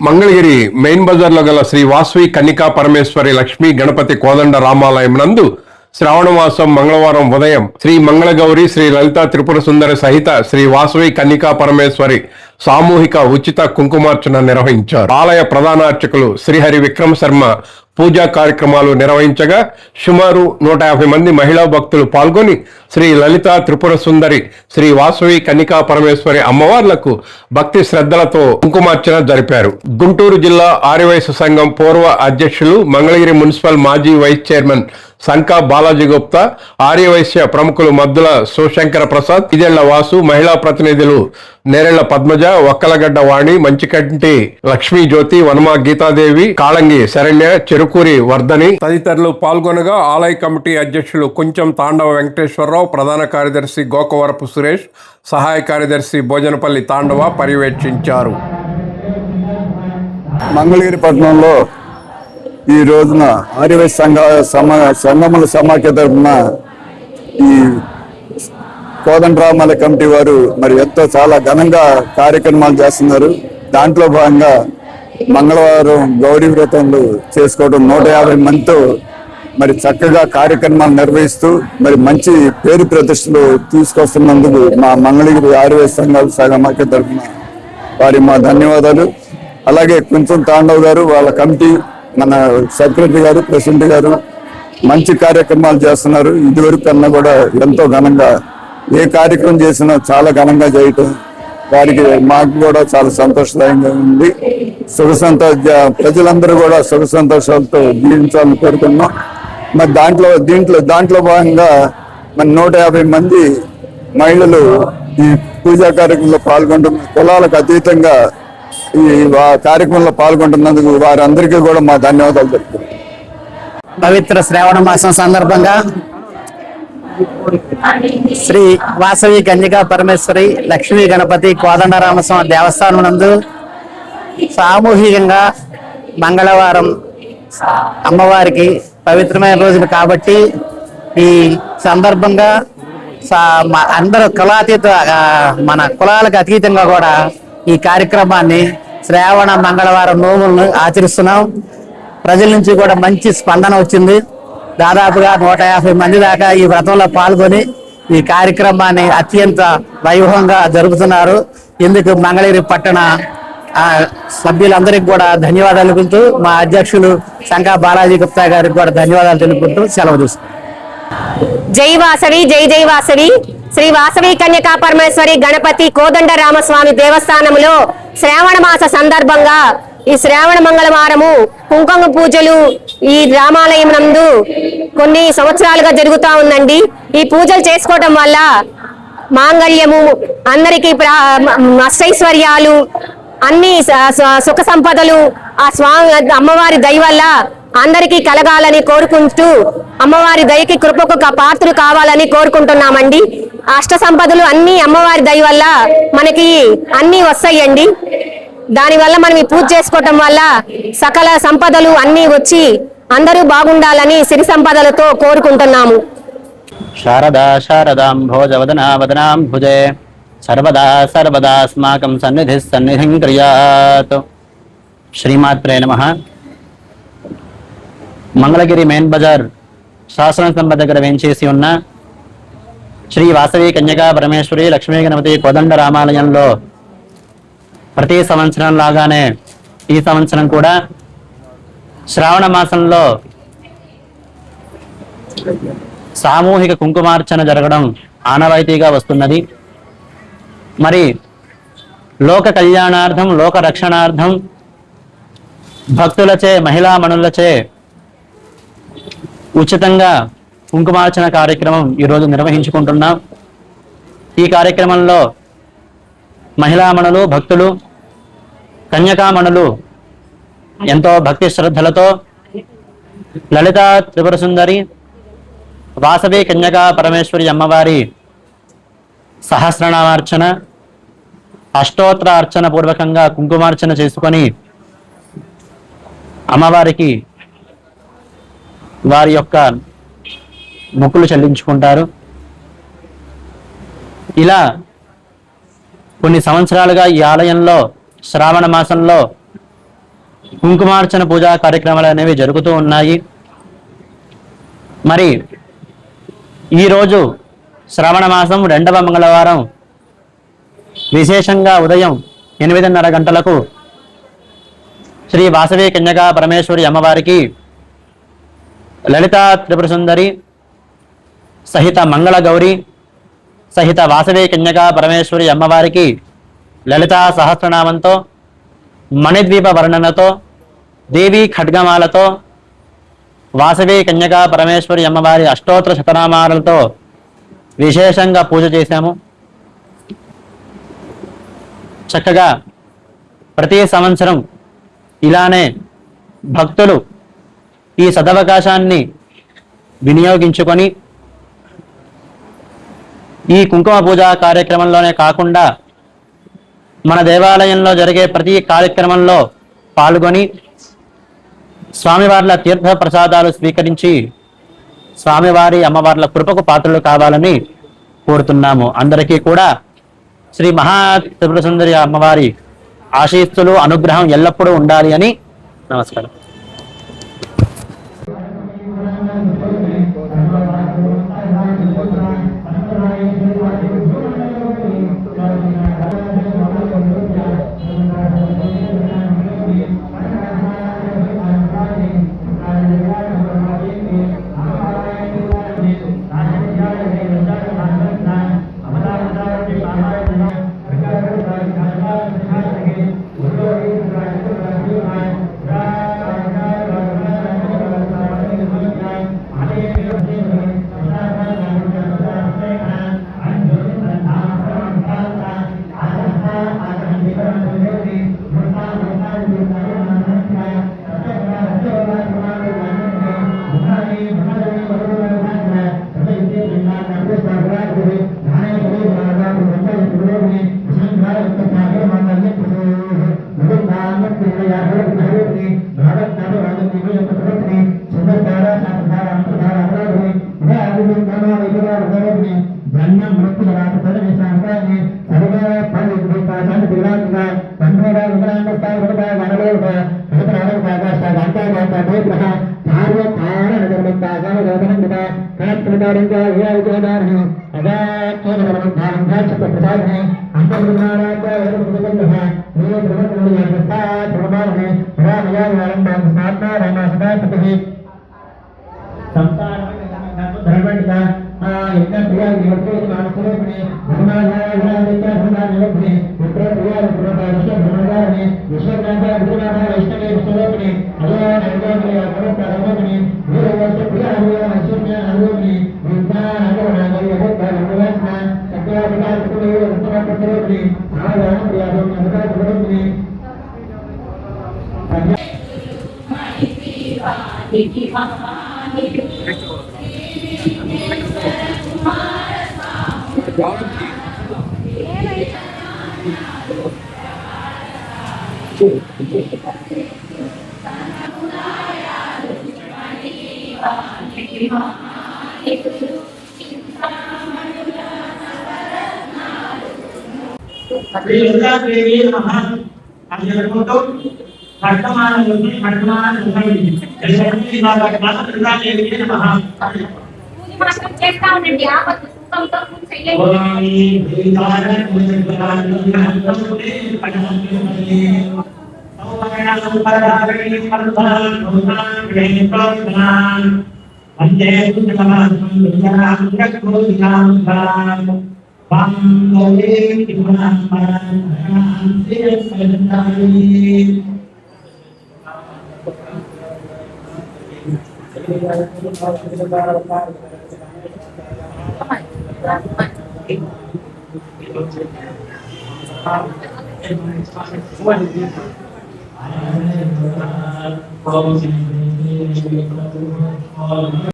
Mangalagiri main బజార్లో గల శ్రీ వాసవి కన్నికా పరమేశ్వరి లక్ష్మీ గణపతి కోదండ రామాలయం నందు శ్రావణమాసం మంగళవారం ఉదయం శ్రీ మంగళగౌరి శ్రీ లలితా త్రిపుర సుందరి సహిత శ్రీ వాసవి కన్నికా పరమేశ్వరి సామూహిక ఉచిత కుంకుమార్చన నిర్వహించారు. ఆలయ ప్రధాన అర్చకులు శ్రీహరి విక్రమ శర్మ పూజా కార్యక్రమాలు నిర్వహించగా సుమారు 150 మంది మహిళా భక్తులు పాల్గొని శ్రీ లలితా త్రిపుర సుందరి శ్రీ వాసవి కన్నికా పరమేశ్వరి అమ్మవార్లకు భక్తి శ్రద్ధలతో కుంకుమార్చన జరిపారు. గుంటూరు జిల్లా ఆర్యవైశ్య సంఘం పూర్వ అధ్యక్షులు, మంగళగిరి మున్సిపల్ మాజీ వైస్ చైర్మన్ సంకా బాలాజీ గుప్తా, ఆర్యవైశ్య ప్రముఖులు మద్దుల శివశంకర ప్రసాద్, ఇదేళ్ల వాసు, మహిళా ప్రతినిధులు నేరెళ్ల పద్మజ, వక్కలగడ్డ వాణి, మంచికంటి లక్ష్మీ జ్యోతి, వనమా గీతాదేవి, కాళంగి శరణ్య, చెరుకూరి వర్ధని తదితరులు పాల్గొనగా ఆలయ కమిటీ అధ్యక్షులు కొంచెం తాండవ వెంకటేశ్వరరావు, ప్రధాన కార్యదర్శి గోకవరపు సురేష్, సహాయ కార్యదర్శి భోజనపల్లి తాండవ పర్యవేక్షించారు. మంగళగిరి పట్టణంలో ఈ రోజున ఆర్యవైశ్య సంఘముల సమాఖ్య తరఫున ఈ కోదండరామాల కమిటీ వారు మరి ఎంతో చాలా ఘనంగా కార్యక్రమాలు చేస్తున్నారు. దాంట్లో భాగంగా మంగళవారం గౌరీ వ్రతంలో చేసుకోవడం 150 మందితో మరి చక్కగా కార్యక్రమాలు నిర్వహిస్తూ మరి మంచి పేరు ప్రతిష్టలు తీసుకొస్తున్నందుకు మా మంగళగిరి ఆర్యవైశ్య సంఘాల సమాఖ్య తరఫున వారి మా ధన్యవాదాలు. అలాగే కొంచెం తాండవ్ గారు, వాళ్ళ కమిటీ, మన సెక్రటరీ గారు, ప్రెసిడెంట్ గారు మంచి కార్యక్రమాలు చేస్తున్నారు. ఇదివరకు కన్నా కూడా ఎంతో ఘనంగా ఏ కార్యక్రమం చేసినా చాలా ఘనంగా చేయటం వారికి మాకు కూడా చాలా సంతోషదాయంగా ఉంది. ప్రజలందరూ కూడా సుఖ సంతోషాలతో జీవించాలని కోరుకున్నాం. మరి దాంట్లో భాగంగా మరి 150 మంది మహిళలు ఈ పూజా కార్యక్రమంలో పాల్గొంటున్న కులాలకు అతీతంగా ఈ కార్యక్రమంలో పాల్గొంటున్నందుకు వారందరికీ కూడా మా ధన్యవాదాలు చెప్తున్నాం. పవిత్ర శ్రావణ మాసం సందర్భంగా శ్రీ వాసవి కన్యకా పరమేశ్వరి లక్ష్మీ గణపతి కోదండరామస్వామి దేవస్థానం నందు సామూహికంగా మంగళవారం అమ్మవారికి పవిత్రమైన రోజులు కాబట్టి ఈ సందర్భంగా అందరూ మన కులాలకు అతీతంగా కూడా ఈ కార్యక్రమాన్ని శ్రావణ మంగళవారం నోములను ఆచరిస్తున్నాం. ప్రజల నుంచి కూడా మంచి స్పందన వచ్చింది. దాదాపుగా 150 మంది దాకా ఈ వ్రతంలో పాల్గొని ఈ కార్యక్రమాన్ని అత్యంత వైభవంగా జరుపుతున్నారు. ఇందుకు మంగళగిరి పట్టణ సభ్యులందరికీ కూడా ధన్యవాదాలు తెలుపుతూ, మా అధ్యక్షులు శంకా బాలాజీ గుప్తా గారికి కూడా ధన్యవాదాలు తెలుపుకుంటూ సెలవు తీసుకుంటాం. జై వాసవి, జై జై వాసవి. శ్రీ వాసవి కన్యకా పరమేశ్వరి గణపతి కోదండ రామస్వామి దేవస్థానములో శ్రావణ మాస సందర్భంగా ఈ శ్రావణ మంగళవారము కుంకుమ పూజలు ఈ రామాలయం నందు కొన్ని సంవత్సరాలుగా జరుగుతూ ఉందండి. ఈ పూజలు చేసుకోవడం వల్ల మాంగళ్యము, అందరికీ అష్టైశ్వర్యాలు, అన్ని సుఖ సంపదలు ఆ స్వామి అమ్మవారి దయ వల్ల అందరికీ కలగాలని కోరుకుంటూ, అమ్మవారి దయకి కృపకు పాత్రలు కావాలని కోరుకుంటున్నామండి. అష్ట సంపదలు అన్ని అమ్మవారి దయ వల్ల మనకి అన్ని వస్తాయండి. దానివల్ల మనం ఈ పూజ చేసుకోవటం వల్ల సకల సంపదలు అన్ని వచ్చి అందరూ బాగుండాలని సిరి సంపదలతో కోరుకుంటున్నాము. శారదా శారదాం భోజవదనా వదనాం భుజే సర్వదా సర్వదాస్మాకం సన్నిధిం క్రియాత్. శ్రీమాత్రే నమః. మంగళగిరి మెయిన్ బజార్ శాసన స్తంభ దగ్గర వేంచేసి ఉన్న శ్రీ వాసవి కన్యకా పరమేశ్వరి లక్ష్మీ గణపతి కోదండ రామాలయంలో ప్రతి సంవత్సరం లాగానే ఈ సంవత్సరం కూడా శ్రావణ మాసంలో సామూహిక కుంకుమార్చన జరగడం ఆనవాయితీగా వస్తున్నది. మరి లోక కళ్యాణార్థం, లోక రక్షణార్థం భక్తులచే, మహిళామణులచే ఉచితంగా కుంకుమార్చన కార్యక్రమం ఈరోజు నిర్వహించుకుంటున్నాం. ఈ కార్యక్రమంలో మహిళామణులు, భక్తులు, కన్యకామణులు ఎంతో భక్తి శ్రద్ధలతో లలితా త్రిపుర సుందరి వాసవి కన్యకా పరమేశ్వరి అమ్మవారి సహస్రనామార్చన, అష్టోత్తర అర్చన పూర్వకంగా కుంకుమార్చన చేసుకొని అమ్మవారికి వారి యొక్క మొక్కులు చెల్లించుకుంటారు. ఇలా కొన్ని సంవత్సరాలుగా ఈ ఆలయంలో శ్రావణ మాసంలో కుంకుమార్చన పూజా కార్యక్రమాలు అనేవి జరుగుతూ ఉన్నాయి. మరి ఈరోజు శ్రావణ మాసం 2వ మంగళవారం విశేషంగా ఉదయం 8:30 గంటలకు శ్రీ వాసవి కన్యకా పరమేశ్వరి అమ్మవారికి లలితా త్రిపుర సుందరి సహిత మంగళ గౌరి సహిత వాసవి కన్యకా పరమేశ్వరి అమ్మవారికి లలితా సహస్రనామంతో మణిద్వీప వర్ణనతో దేవీ ఖడ్గమాలతో వాసవి కన్యకా పరమేశ్వరి అమ్మవారి అష్టోత్తర శతనామాలతో విశేషంగా పూజ చేశాము. చక్కగా ప్రతి సంవత్సరం ఇలానే భక్తులు ఈ సదవకాశాన్ని వినియోగించుకొని ఈ కుంకుమ పూజా కార్యక్రమంలోనే కాకుండా మన దేవాలయంలో జరిగే ప్రతి కార్యక్రమంలో పాల్గొని స్వామివార్ల తీర్థ ప్రసాదాలు స్వీకరించి స్వామివారి అమ్మవార్ల కృపకు పాత్రలు కావాలని కోరుతున్నాము. అందరికీ కూడా శ్రీ మహా త్రిపుర సుందరి అమ్మవారి ఆశీస్సులు అనుగ్రహం ఎల్లప్పుడూ ఉండాలి అని నమస్కారం.